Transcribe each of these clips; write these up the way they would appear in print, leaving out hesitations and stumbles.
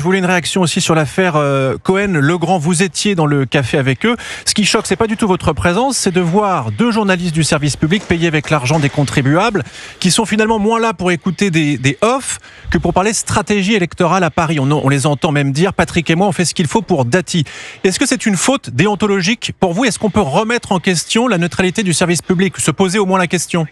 je voulais une réaction aussi sur l'affaire Cohen-Legrand. Vous étiez dans le café avec eux. Ce qui choque, c'est pas du tout votre présence, c'est de voir deux journalistes du service public payés avec l'argent des contribuables, qui sont finalement moins là pour écouter des off que pour parler stratégie électorale à Paris. On les entend même dire, Patrick et moi, on fait ce qu'il faut pour Dati. Est-ce que c'est une faute déontologique pour vous? Est-ce qu'on peut remettre en question la neutralité du service public? Se poser au moins la question?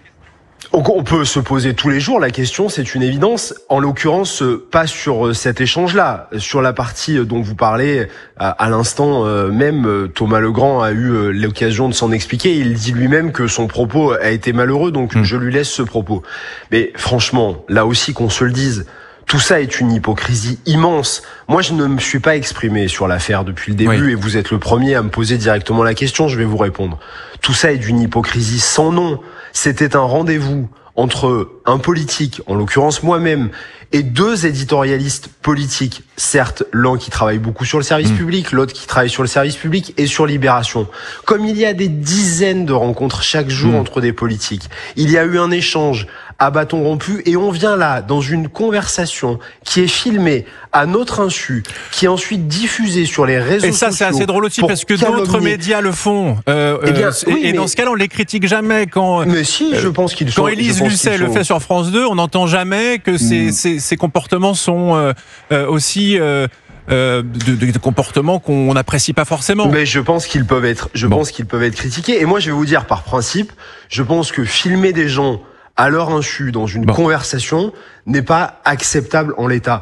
On peut se poser tous les jours la question, c'est une évidence. En l'occurrence, pas sur cet échange-là. Sur la partie dont vous parlez, à l'instant même, Thomas Legrand a eu l'occasion de s'en expliquer. Il dit lui-même que son propos a été malheureux, donc je lui laisse ce propos. Mais franchement, là aussi qu'on se le dise, tout ça est une hypocrisie immense. Moi, je ne me suis pas exprimé sur l'affaire depuis le début, et vous êtes le premier à me poser directement la question, je vais vous répondre. Tout ça est d'une hypocrisie sans nom. C'était un rendez-vous entre un politique, en l'occurrence moi-même, et deux éditorialistes politiques, certes l'un qui travaille beaucoup sur le service public, l'autre qui travaille sur le service public et sur Libération. Comme il y a des dizaines de rencontres chaque jour entre des politiques, il y a eu un échange à bâton rompu, et on vient là dans une conversation qui est filmée à notre insu, qui est ensuite diffusée sur les réseaux sociaux. Et ça, c'est assez drôle aussi parce que d'autres médias le font. Et dans ce cas-là, on les critique jamais quand. Mais si, je pense qu'ils sont. Quand Élise Lucet le fait sur France 2, on n'entend jamais que ces comportements sont aussi. De comportements qu'on n'apprécie pas forcément. Mais je pense qu'ils peuvent être, pense qu'ils peuvent être critiqués. Et moi, je vais vous dire par principe, je pense que filmer des gens à leur insu dans une conversation n'est pas acceptable en l'état.